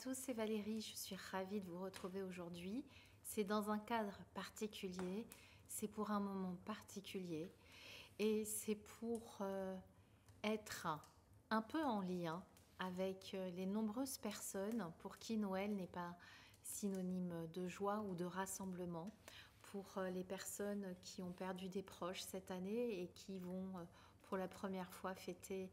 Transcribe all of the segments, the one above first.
Tous, c'est Valérie, je suis ravie de vous retrouver aujourd'hui. C'est dans un cadre particulier, c'est pour un moment particulier et c'est pour être un peu en lien avec les nombreuses personnes pour qui Noël n'est pas synonyme de joie ou de rassemblement, pour les personnes qui ont perdu des proches cette année et qui vont pour la première fois fêter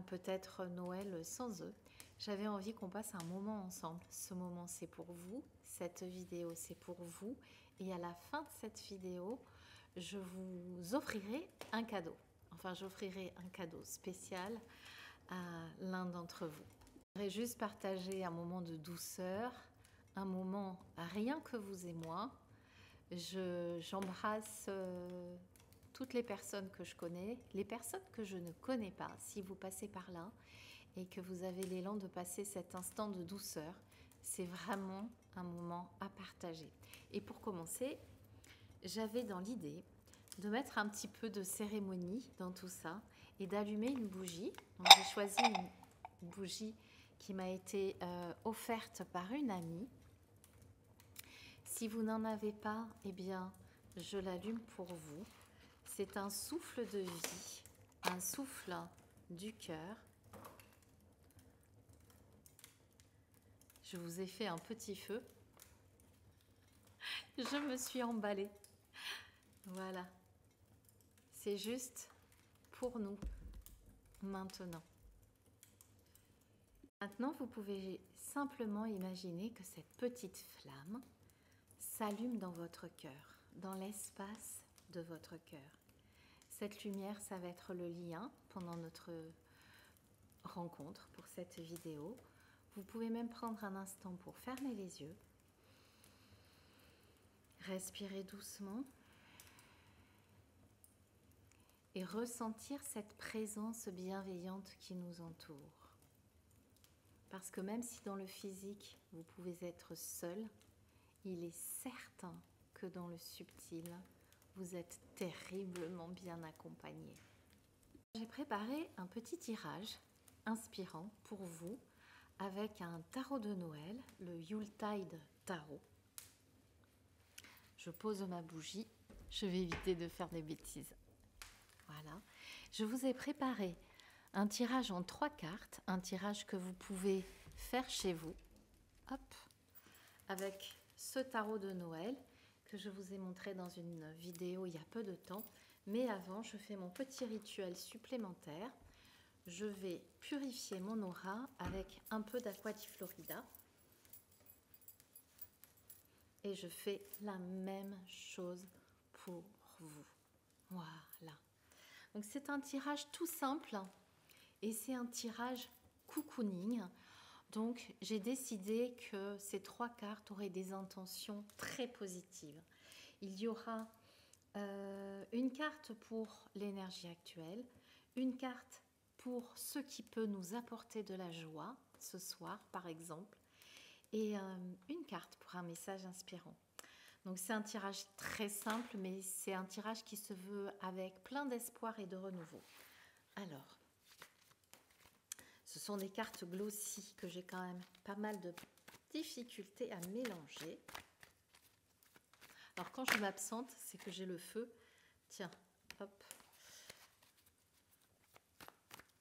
peut-être Noël sans eux. J'avais envie qu'on passe un moment ensemble. Ce moment, c'est pour vous. Cette vidéo, c'est pour vous. Et à la fin de cette vidéo, je vous offrirai un cadeau. Enfin, j'offrirai un cadeau spécial à l'un d'entre vous. Je voudrais juste partager un moment de douceur, un moment rien que vous et moi. J'embrasse toutes les personnes que je connais, les personnes que je ne connais pas, si vous passez par là et que vous avez l'élan de passer cet instant de douceur, c'est vraiment un moment à partager. Et pour commencer, j'avais dans l'idée de mettre un petit peu de cérémonie dans tout ça et d'allumer une bougie. Donc j'ai choisi une bougie qui m'a été offerte par une amie. Si vous n'en avez pas, eh bien, je l'allume pour vous. C'est un souffle de vie, un souffle du cœur. Je vous ai fait un petit feu. Je me suis emballée. Voilà. C'est juste pour nous, maintenant. Maintenant, vous pouvez simplement imaginer que cette petite flamme s'allume dans votre cœur, dans l'espace de votre cœur. Cette lumière, ça va être le lien pendant notre rencontre pour cette vidéo. Vous pouvez même prendre un instant pour fermer les yeux. Respirer doucement et ressentir cette présence bienveillante qui nous entoure. Parce que même si dans le physique, vous pouvez être seul, il est certain que dans le subtil, vous êtes terriblement bien accompagné. J'ai préparé un petit tirage inspirant pour vous avec un tarot de Noël, le Yuletide Tarot. Je pose ma bougie, je vais éviter de faire des bêtises. Voilà, je vous ai préparé un tirage en 3 cartes, un tirage que vous pouvez faire chez vous. Hop, avec ce tarot de Noël que je vous ai montré dans une vidéo il y a peu de temps. Mais avant, je fais mon petit rituel supplémentaire. Je vais purifier mon aura avec un peu d'Aqua di Florida. Et je fais la même chose pour vous. Voilà. Donc c'est un tirage tout simple et c'est un tirage cocooning. Donc j'ai décidé que ces 3 cartes auraient des intentions très positives. Il y aura une carte pour l'énergie actuelle, une carte pour ce qui peut nous apporter de la joie ce soir par exemple, et une carte pour un message inspirant. Donc c'est un tirage très simple, mais c'est un tirage qui se veut avec plein d'espoir et de renouveau. Alors, ce sont des cartes glossy que j'ai quand même pas mal de difficultés à mélanger. Alors quand je m'absente, c'est que j'ai le feu. Tiens, hop,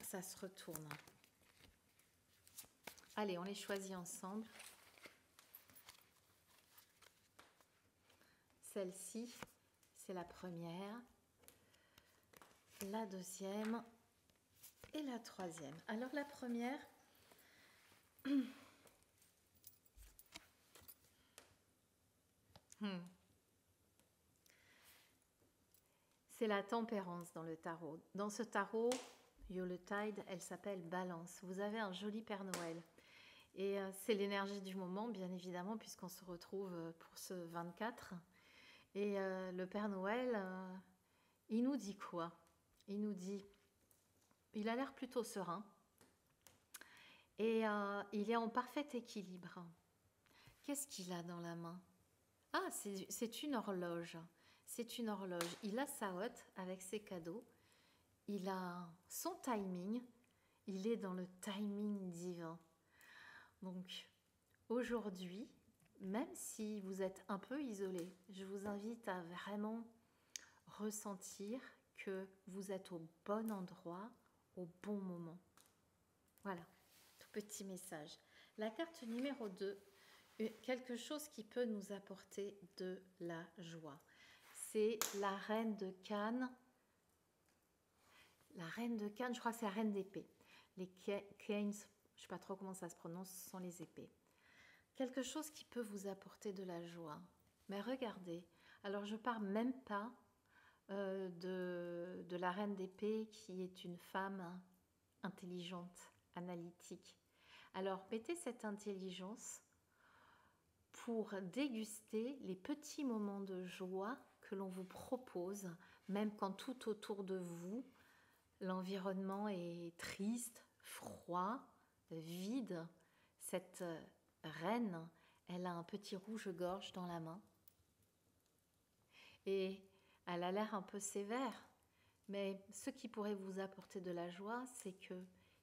ça se retourne. Allez, on les choisit ensemble. Celle-ci, c'est la première, la deuxième et la troisième. Alors la première, c'est la tempérance dans le tarot. Dans ce tarot, Yuletide, elle s'appelle Balance. Vous avez un joli Père Noël. Et c'est l'énergie du moment, bien évidemment, puisqu'on se retrouve pour ce 24. Et le Père Noël, il nous dit quoi? Il nous dit, il a l'air plutôt serein. Et il est en parfait équilibre. Qu'est-ce qu'il a dans la main? Ah, c'est une horloge. C'est une horloge. Il a sa hotte avec ses cadeaux. Il a son timing. Il est dans le timing divin. Donc aujourd'hui, même si vous êtes un peu isolé, je vous invite à vraiment ressentir que vous êtes au bon endroit, au bon moment. Voilà, tout petit message. La carte numéro 2, quelque chose qui peut nous apporter de la joie. C'est la reine de Cannes. La reine de Cannes, je crois que c'est la reine d'épée. Les Canes, je ne sais pas trop comment ça se prononce, ce sont les épées. Quelque chose qui peut vous apporter de la joie. Mais regardez, alors je ne parle même pas de la reine d'épée qui est une femme intelligente, analytique. Alors mettez cette intelligence pour déguster les petits moments de joie que l'on vous propose, même quand tout autour de vous, l'environnement est triste, froid, vide. Cette reine, elle a un petit rouge-gorge dans la main et elle a l'air un peu sévère. Mais ce qui pourrait vous apporter de la joie, c'est que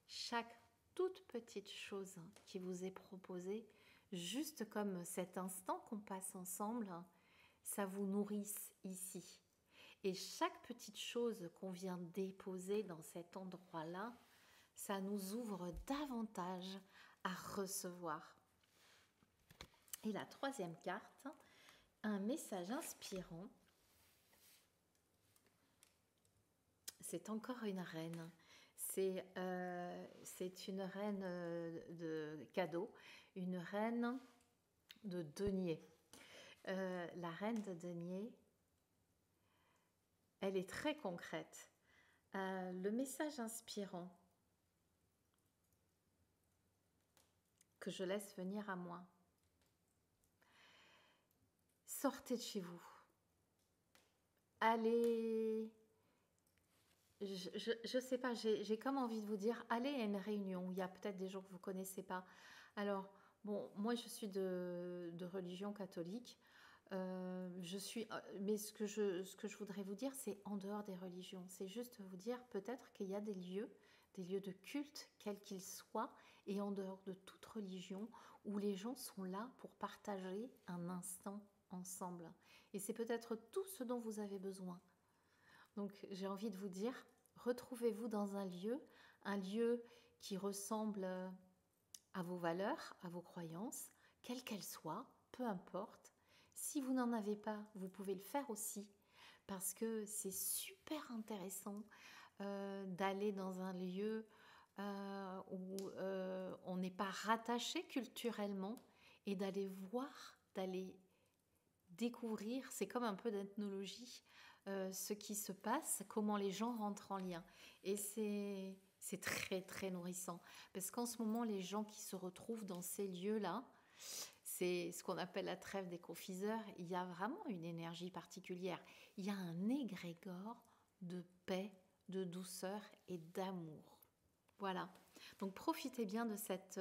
chaque toute petite chose qui vous est proposée, juste comme cet instant qu'on passe ensemble, ça vous nourrisse ici. Et chaque petite chose qu'on vient déposer dans cet endroit-là, ça nous ouvre davantage à recevoir. Et la troisième carte, un message inspirant. C'est encore une reine. C'est une reine de cadeaux, une reine de denier. La reine de denier, elle est très concrète. Le message inspirant que je laisse venir à moi. Sortez de chez vous. Allez... Je sais pas, j'ai comme envie de vous dire, allez à une réunion où il y a peut-être des gens que vous ne connaissez pas. Alors, bon, moi je suis de religion catholique, mais ce que je voudrais vous dire, c'est en dehors des religions. C'est juste vous dire peut-être qu'il y a des lieux de culte, quels qu'ils soient, et en dehors de toute religion, où les gens sont là pour partager un instant ensemble. Et c'est peut-être tout ce dont vous avez besoin. Donc j'ai envie de vous dire, retrouvez-vous dans un lieu qui ressemble à vos valeurs, à vos croyances, quelles qu'elles soient, peu importe. Si vous n'en avez pas, vous pouvez le faire aussi, parce que c'est super intéressant d'aller dans un lieu où on n'est pas rattaché culturellement et d'aller voir, d'aller découvrir, c'est comme un peu d'ethnologie, ce qui se passe, comment les gens rentrent en lien. Et c'est très très nourrissant, parce qu'en ce moment, les gens qui se retrouvent dans ces lieux-là, c'est ce qu'on appelle la trêve des confiseurs, il y a vraiment une énergie particulière. Il y a un égrégore de paix, de douceur et d'amour. Voilà. Donc profitez bien de cet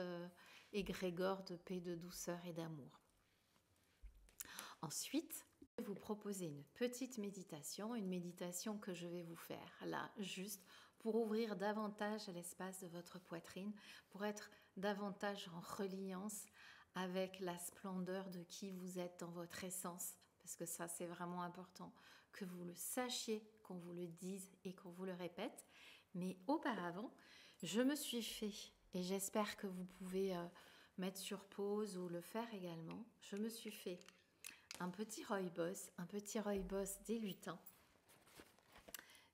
égrégore de paix, de douceur et d'amour. Ensuite, je vais vous proposer une petite méditation, une méditation que je vais vous faire là, juste pour ouvrir davantage l'espace de votre poitrine, pour être davantage en reliance avec la splendeur de qui vous êtes dans votre essence, parce que ça c'est vraiment important, que vous le sachiez, qu'on vous le dise et qu'on vous le répète. Mais auparavant, je me suis fait, et j'espère que vous pouvez mettre sur pause ou le faire également, je me suis fait un petit rooibos des lutins.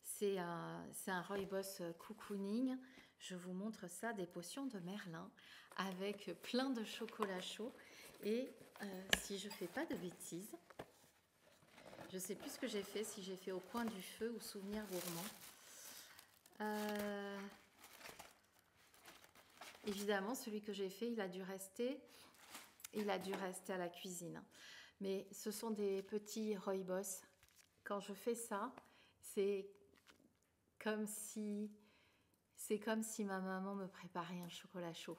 C'est un rooibos cocooning. Je vous montre ça, des potions de Merlin avec plein de chocolat chaud. Et si je ne fais pas de bêtises, je ne sais plus ce que j'ai fait, si j'ai fait au coin du feu ou souvenir gourmand. Évidemment, celui que j'ai fait, il a dû rester à la cuisine. Mais ce sont des petits rooibos. Quand je fais ça, c'est comme si ma maman me préparait un chocolat chaud.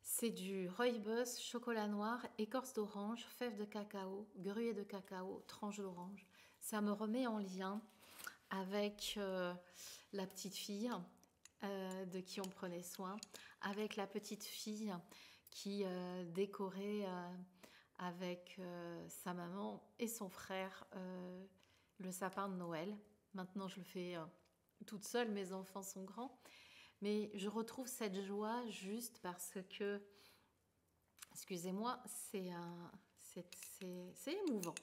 C'est du rooibos, chocolat noir, écorce d'orange, fèves de cacao, gruyère de cacao, tranches d'orange. Ça me remet en lien avec la petite fille de qui on prenait soin, avec la petite fille qui décorait avec sa maman et son frère le sapin de Noël. Maintenant, je le fais toute seule, mes enfants sont grands. Mais je retrouve cette joie juste parce que, excusez-moi, c'est émouvant.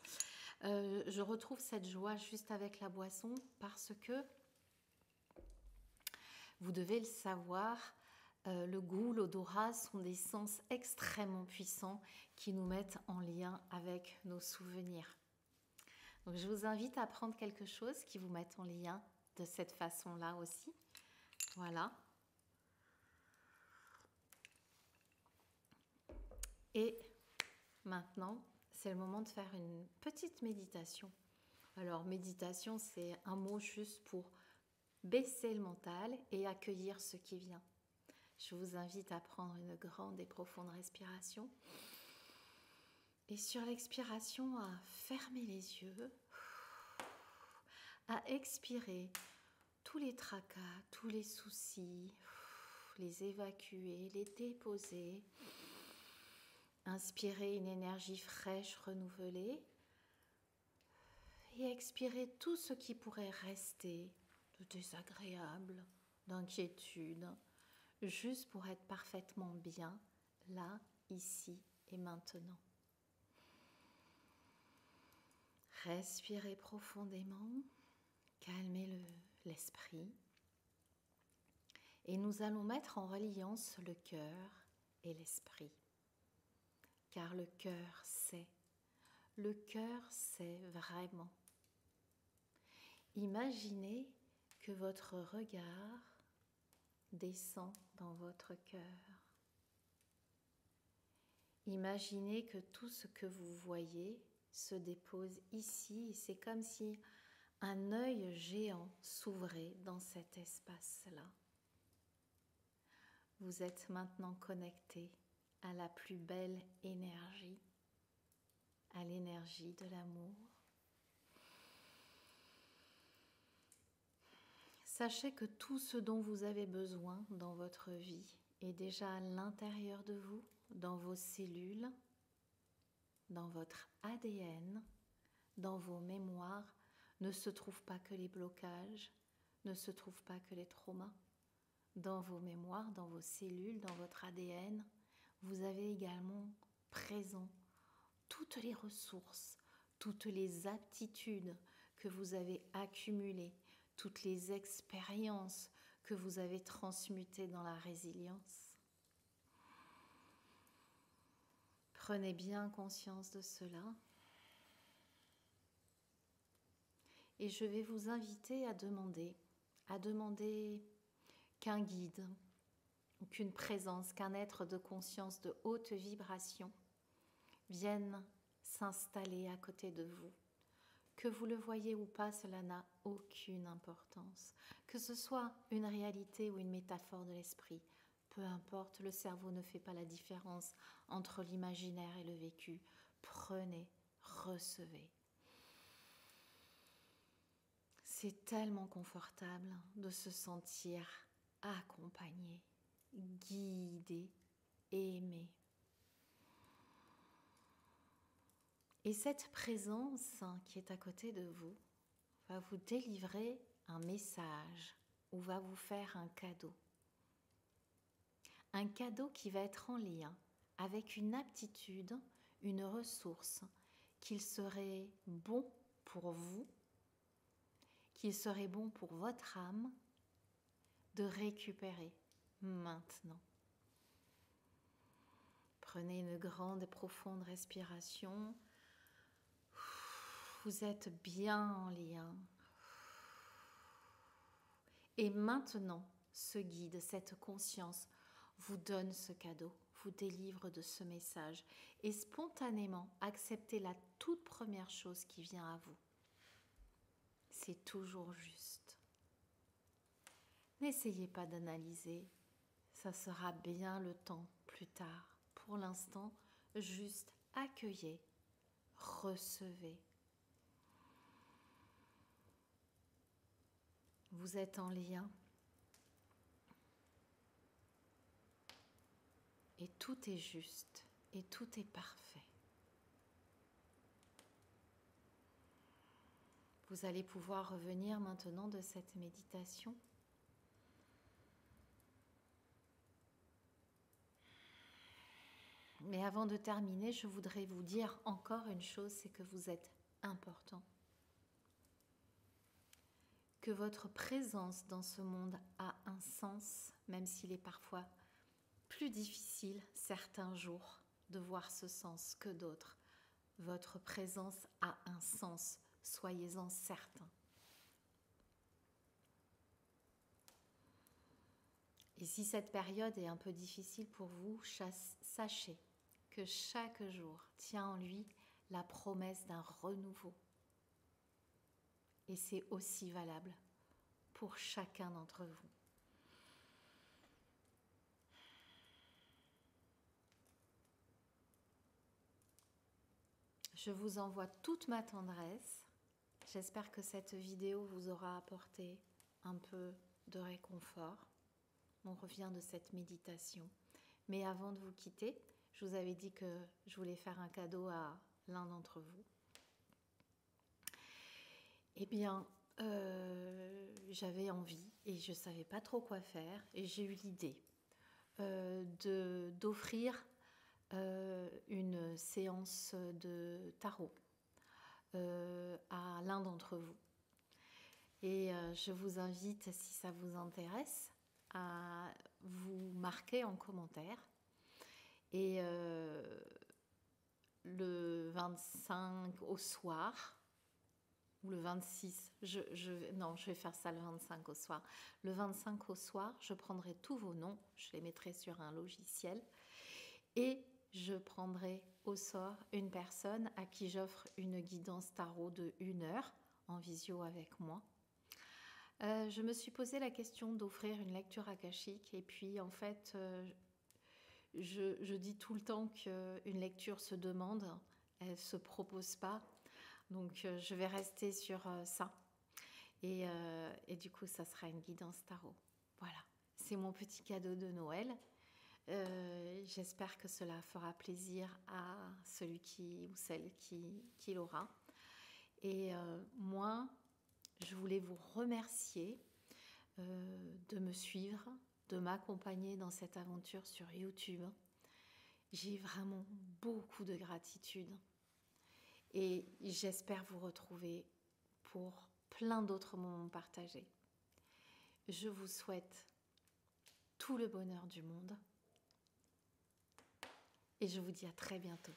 Je retrouve cette joie juste avec la boisson parce que, vous devez le savoir, le goût, l'odorat sont des sens extrêmement puissants qui nous mettent en lien avec nos souvenirs. Donc je vous invite à prendre quelque chose qui vous mette en lien de cette façon-là aussi. Voilà. Et maintenant, c'est le moment de faire une petite méditation. Alors, méditation, c'est un mot juste pour baisser le mental et accueillir ce qui vient. Je vous invite à prendre une grande et profonde respiration. Et sur l'expiration, à fermer les yeux, à expirer tous les tracas, tous les soucis, les évacuer, les déposer. Inspirez une énergie fraîche, renouvelée. Et expirez tout ce qui pourrait rester de désagréable, d'inquiétude, juste pour être parfaitement bien, là, ici et maintenant. Respirez profondément, calmez l'esprit. Et nous allons mettre en reliance le cœur et l'esprit. Car le cœur sait vraiment. Imaginez que votre regard descend dans votre cœur. Imaginez que tout ce que vous voyez se dépose ici. C'est comme si un œil géant s'ouvrait dans cet espace-là. Vous êtes maintenant connecté à la plus belle énergie, à l'énergie de l'amour. Sachez que tout ce dont vous avez besoin dans votre vie est déjà à l'intérieur de vous, dans vos cellules, dans votre ADN, dans vos mémoires. Ne se trouvent pas que les blocages, ne se trouvent pas que les traumas. Dans vos mémoires, dans vos cellules, dans votre ADN, vous avez également présent toutes les ressources, toutes les aptitudes que vous avez accumulées, toutes les expériences que vous avez transmutées dans la résilience. Prenez bien conscience de cela. Et je vais vous inviter à demander qu'un guide, qu'une présence, qu'un être de conscience de haute vibration vienne s'installer à côté de vous. Que vous le voyez ou pas, cela n'a aucune importance. Que ce soit une réalité ou une métaphore de l'esprit, peu importe, le cerveau ne fait pas la différence entre l'imaginaire et le vécu. Prenez, recevez. C'est tellement confortable de se sentir accompagné, guidé, aimé. Et cette présence qui est à côté de vous va vous délivrer un message ou va vous faire un cadeau. Un cadeau qui va être en lien avec une aptitude, une ressource qu'il serait bon pour vous, qu'il serait bon pour votre âme de récupérer maintenant. Prenez une grande et profonde respiration. Vous êtes bien en lien. Et maintenant, ce guide, cette conscience vous donne ce cadeau, vous délivre de ce message et spontanément acceptez la toute première chose qui vient à vous. C'est toujours juste. N'essayez pas d'analyser, ça sera bien le temps plus tard. Pour l'instant, juste accueillez, recevez. Vous êtes en lien et tout est juste et tout est parfait. Vous allez pouvoir revenir maintenant de cette méditation. Mais avant de terminer, je voudrais vous dire encore une chose, c'est que vous êtes important. Que votre présence dans ce monde a un sens, même s'il est parfois plus difficile certains jours de voir ce sens que d'autres. Votre présence a un sens, soyez-en certains. Et si cette période est un peu difficile pour vous, sachez que chaque jour tient en lui la promesse d'un renouveau. Et c'est aussi valable pour chacun d'entre vous. Je vous envoie toute ma tendresse. J'espère que cette vidéo vous aura apporté un peu de réconfort. On revient de cette méditation. Mais avant de vous quitter, je vous avais dit que je voulais faire un cadeau à l'un d'entre vous. Eh bien, j'avais envie et je ne savais pas trop quoi faire. Et j'ai eu l'idée d'offrir une séance de tarot à l'un d'entre vous. Et je vous invite, si ça vous intéresse, à vous marquer en commentaire. Et le 25 au soir, ou le 26, non, je vais faire ça le 25 au soir. Le 25 au soir, je prendrai tous vos noms, je les mettrai sur un logiciel et je prendrai au sort une personne à qui j'offre une guidance tarot de 1 heure en visio avec moi. Je me suis posé la question d'offrir une lecture akashique et puis en fait, je dis tout le temps qu'une lecture se demande, elle ne se propose pas. Donc je vais rester sur ça. Et du coup, ça sera une guidance tarot. Voilà, c'est mon petit cadeau de Noël. J'espère que cela fera plaisir à celui ou celle qui l'aura. Et moi, je voulais vous remercier de me suivre, de m'accompagner dans cette aventure sur YouTube. J'ai vraiment beaucoup de gratitude. Et j'espère vous retrouver pour plein d'autres moments partagés. Je vous souhaite tout le bonheur du monde et je vous dis à très bientôt.